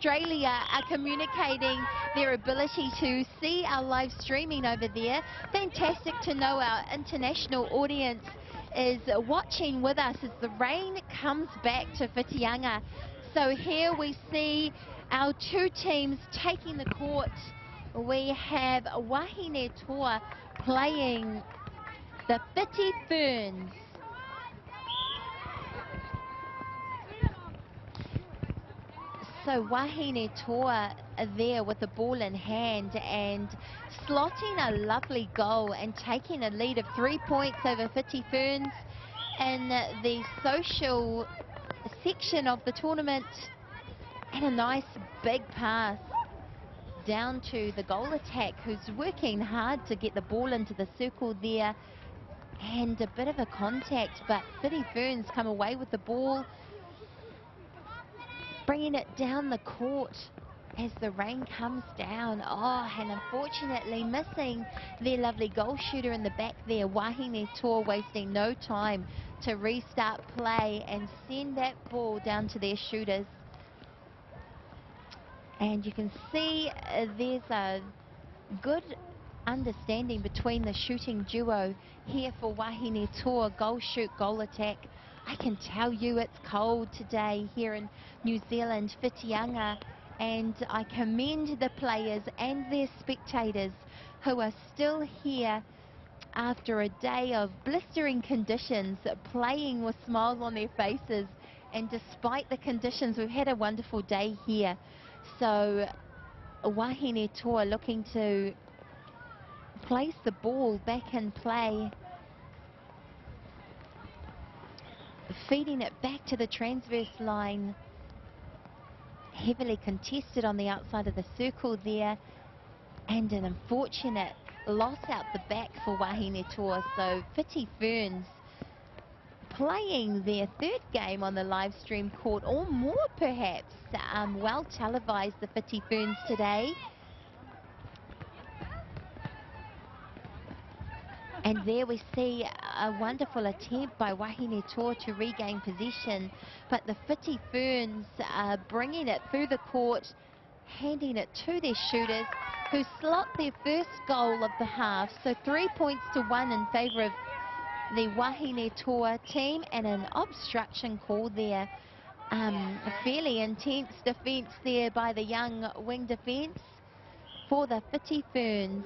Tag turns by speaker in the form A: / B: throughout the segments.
A: Australia are communicating their ability to see our live streaming over there. Fantastic to know our international audience is watching with us as the rain comes back to Whitianga. So here we see our two teams taking the court. We have WahineToa playing the WhitiFerns. So WahineToa there with the ball in hand and slotting a lovely goal and taking a lead of 3 points over WhitiFerns in the social section of the tournament. And a nice big pass down to the goal attack, who's working hard to get the ball into the circle there. And a bit of a contact, but WhitiFerns come away with the ball, bringing it down the court as the rain comes down. Oh, and unfortunately missing their lovely goal shooter in the back there. WahineToa wasting no time to restart play and send that ball down to their shooters. And you can see there's a good understanding between the shooting duo here for WahineToa. Goal shoot, goal attack. I can tell you it's cold today here in New Zealand, Whitianga, and I commend the players and their spectators who are still here after a day of blistering conditions, playing with smiles on their faces. And despite the conditions, we've had a wonderful day here. So WahineToa looking to place the ball back in play, feeding it back to the transverse line. Heavily contested on the outside of the circle there, and an unfortunate loss out the back for WahineToa. So WhitiFerns playing their third game on the live stream court, or more perhaps. Well televised, the WhitiFerns today. And there we see a wonderful attempt by WahineToa to regain possession, but the WhitiFerns are bringing it through the court, handing it to their shooters, who slot their first goal of the half. So 3 points to 1 in favour of the WahineToa team, and an obstruction call there. A fairly intense defence there by the young wing defence for the WhitiFerns.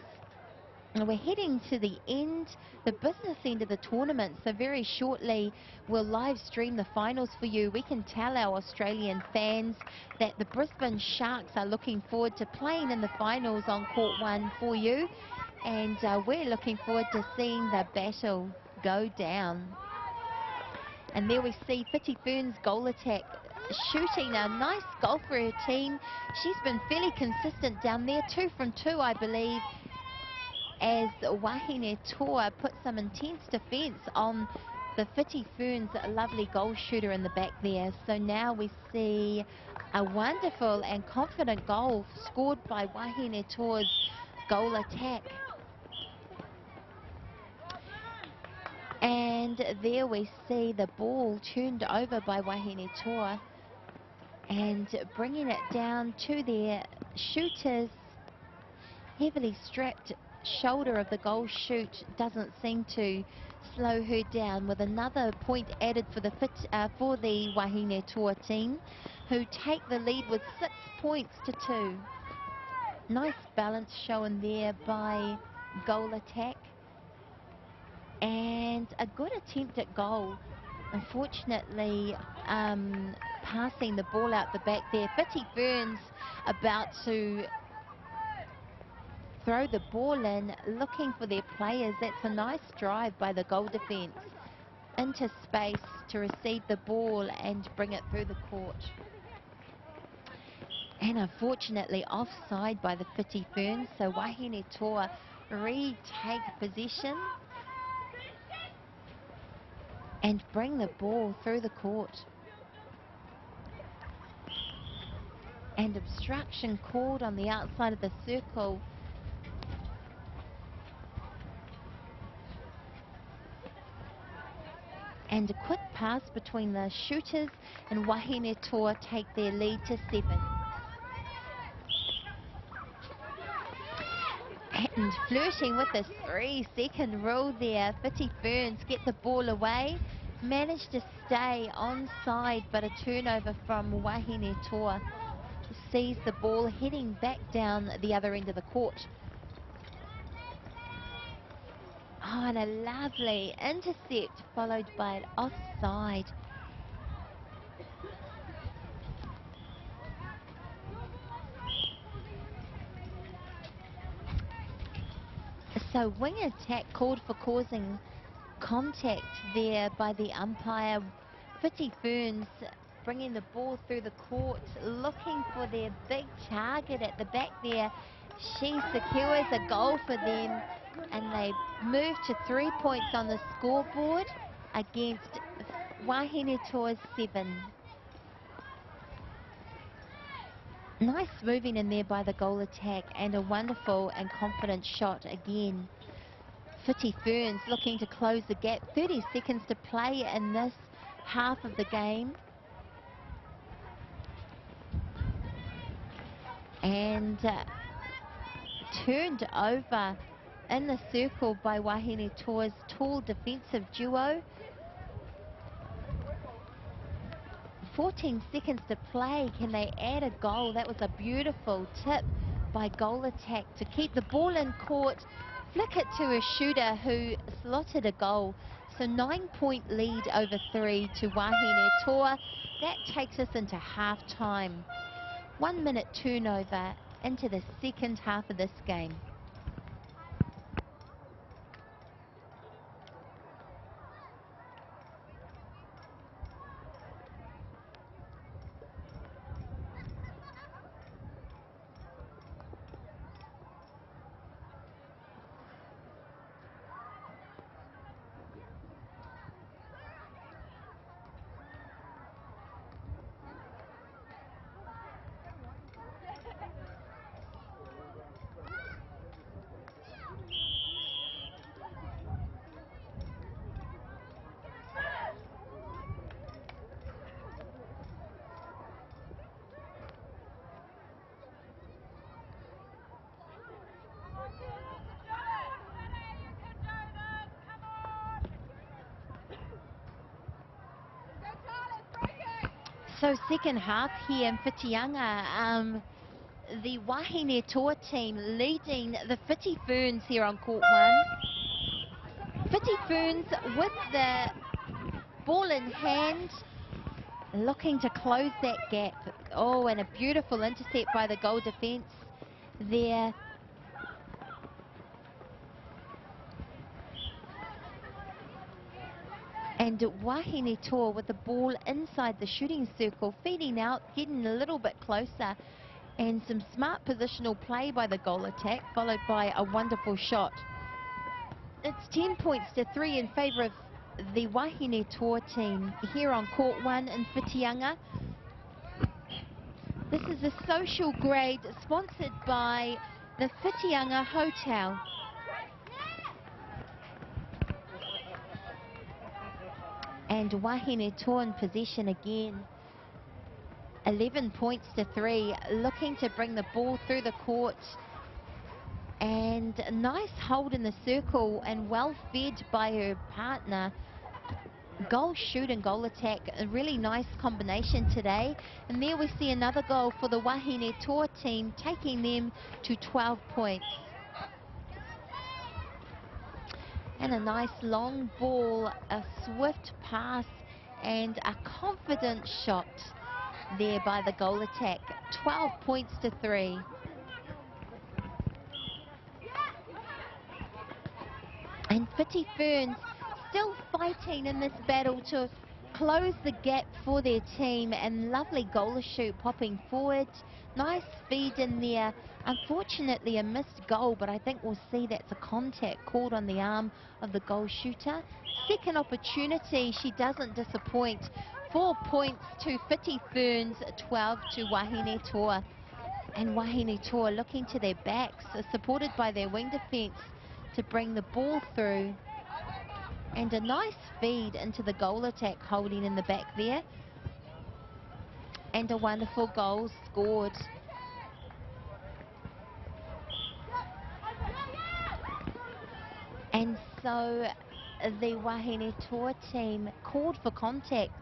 A: And we're heading to the end, the business end of the tournament, so very shortly we'll live stream the finals for you. We can tell our Australian fans that the Brisbane Sharks are looking forward to playing in the finals on court 1 for you, and we're looking forward to seeing the battle go down. And there we see WhitiFerns goal attack, shooting a nice goal for her team. She's been fairly consistent down there, 2 from 2 I believe, as WahineToa put some intense defence on the WhitiFerns lovely goal shooter in the back there. So now we see a wonderful and confident goal scored by WahineToa's goal attack. And there we see the ball turned over by WahineToa and bringing it down to their shooters. Heavily strapped shoulder of the goal shoot doesn't seem to slow her down, with another point added for the WahineToa team, who take the lead with 6 points to 2. Nice balance shown there by goal attack, and a good attempt at goal. Unfortunately, passing the ball out the back there. WhitiFerns about to throw the ball in, looking for their players. That's a nice drive by the goal defence into space to receive the ball and bring it through the court. And unfortunately offside by the WhitiFerns, so WahineToa retake possession and bring the ball through the court. And obstruction called on the outside of the circle. And a quick pass between the shooters, and WahineToa take their lead to 7. And flirting with this 3-second rule there. Whiti Ferns get the ball away. Managed to stay onside, but a turnover from Wahine Toa sees the ball heading back down the other end of the court. Oh, and a lovely intercept followed by an offside. So wing attack called for causing contact there by the umpire. Whiti Ferns bringing the ball through the court, looking for their big target at the back there. She secures a goal for them, and they move to 3 points on the scoreboard against Wahine Toa's 7. Nice moving in there by the goal attack, and a wonderful and confident shot again. Whiti Ferns looking to close the gap. 30 seconds to play in this half of the game. And turned over in the circle by Wahine Toa's tall defensive duo. 14 seconds to play. Can they add a goal? That was a beautiful tip by goal attack to keep the ball in court, flick it to a shooter who slotted a goal. So 9-point lead over 3 to Wahine Toa. That takes us into half time. 1 minute turnover into the second half of this game. So second half here in Whitianga, the Wahine Toa team leading the Whiti Ferns here on court 1. Whiti Ferns with the ball in hand, looking to close that gap. Oh, and a beautiful intercept by the goal defence there. And Wahine Toa with the ball inside the shooting circle, feeding out, getting a little bit closer, and some smart positional play by the goal attack, followed by a wonderful shot. It's 10 points to 3 in favour of the Wahine Toa team here on court 1 in Whitianga. This is a social grade sponsored by the Whitianga Hotel. And Wahine Toa in possession again. 11 points to 3, looking to bring the ball through the court. And a nice hold in the circle, and well fed by her partner. Goal shoot and goal attack, a really nice combination today. And there we see another goal for the Wahine Toa team, taking them to 12 points. And a nice long ball, a swift pass, and a confident shot there by the goal attack. 12 points to 3. And Whiti Ferns still fighting in this battle to close the gap for their team, and lovely goal shoot popping forward. Nice feed in there. Unfortunately a missed goal, but I think we'll see that's a contact called on the arm of the goal shooter. Second opportunity, she doesn't disappoint. 4 points to Whiti Ferns, 12 to Wahine Toa. And Wahine Toa looking to their backs, supported by their wing defence, to bring the ball through. And a nice feed into the goal attack, holding in the back there. And a wonderful goal scored. so the Wahine Toa team called for contact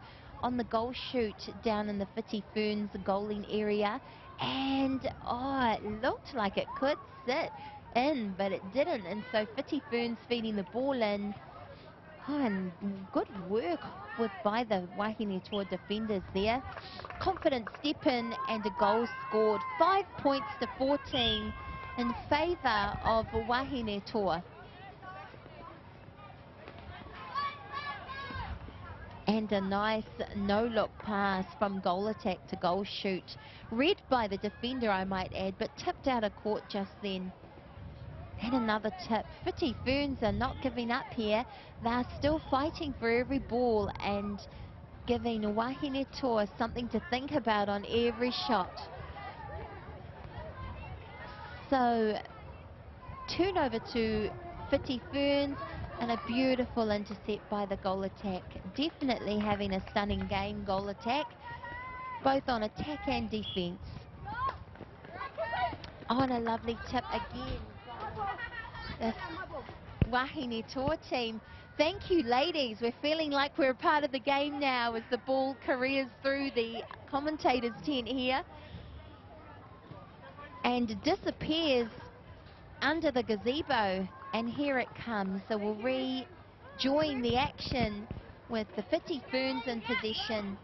A: on the goal shoot down in the Whiti Ferns goaling area, and it looked like it could sit in, but it didn't, and so Whiti Ferns feeding the ball in. And good work by the Wahine Toa defenders there. Confident step in and a goal scored. 5 points to 14 in favour of Wahine Toa. And a nice no-look pass from goal attack to goal shoot. Read by the defender, I might add, but tipped out of court just then. And another tip. Whiti Ferns are not giving up here. They're still fighting for every ball and giving Wahine Toa something to think about on every shot. So, turnover to Whiti Ferns, and a beautiful intercept by the goal attack. Definitely having a stunning game, goal attack, both on attack and defence. And a lovely tip again. The Wahine Toa team. Thank you, ladies. We're feeling like we're a part of the game now as the ball careers through the commentators' tent here and disappears under the gazebo. And here it comes. So we'll rejoin the action with the Whiti Ferns in possession.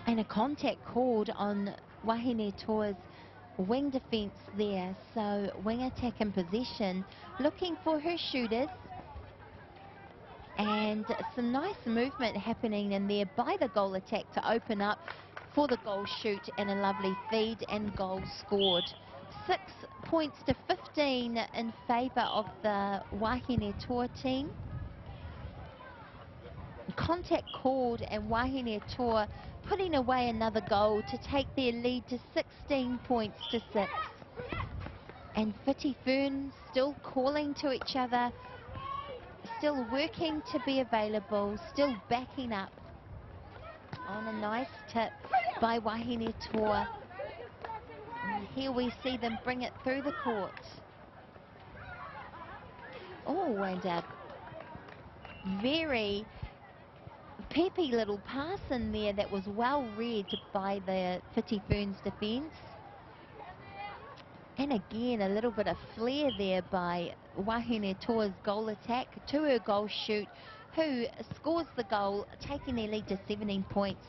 A: And a contact called on Wahine Toa's wing defence there. So wing attack in possession, looking for her shooters. And some nice movement happening in there by the goal attack to open up for the goal shoot, and a lovely feed and goal scored. 6 points to 15 in favour of the Wahine Toa team. Contact called, and Wahine Toa putting away another goal to take their lead to 16 points to 6. And Whiti Ferns still calling to each other, still working to be available, still backing up. On a nice tip by Wahine Toa. And here we see them bring it through the court. And a very peppy little pass in there that was well read by the Whiti Ferns defence. And again, a little bit of flair there by Wahine Toa's goal attack to her goal shoot, who scores the goal, taking their lead to 17 points.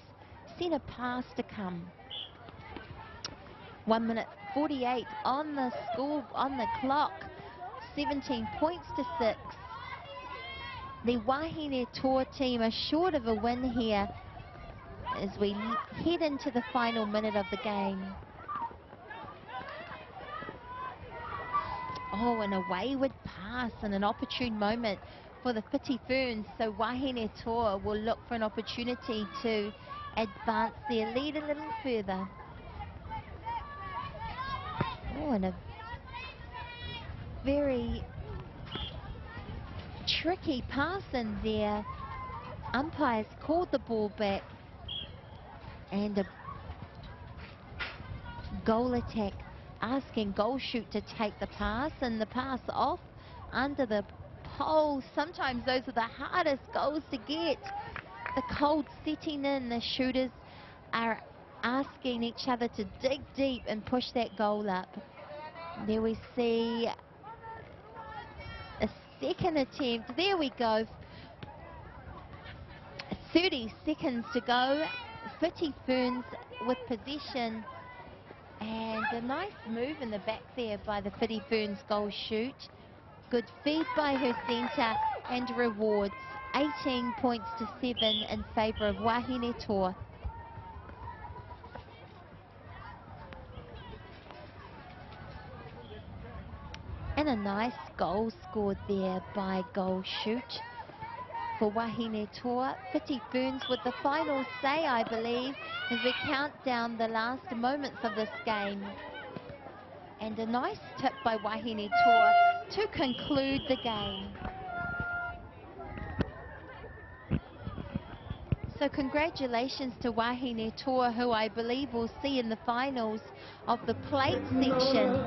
A: Centre pass to come. 1 minute 48 on the clock. 17 points to 6. The Wahine Toa team are short of a win here as we head into the final minute of the game. And a wayward pass and an opportune moment for the Whiti Ferns. So Wahine Toa will look for an opportunity to advance their lead a little further. And a very tricky pass in there. Umpires called the ball back, and a goal attack asking goal shoot to take the pass, and the pass off under the pole. Sometimes those are the hardest goals to get. The cold setting in, the shooters are asking each other to dig deep and push that goal up. There we see a second attempt. There we go. 30 seconds to go. Whiti Ferns with possession. And a nice move in the back there by the Whiti Ferns goal shoot. Good feed by her centre and rewards. 18 points to 7 in favour of Wahine Toa. And a nice goal scored there by goal shoot for Wahine Toa. Whiti Ferns with the final say, I believe, as we count down the last moments of this game. And a nice tip by Wahine Toa to conclude the game. So congratulations to Wahine Toa, who I believe we'll see in the finals of the plate section.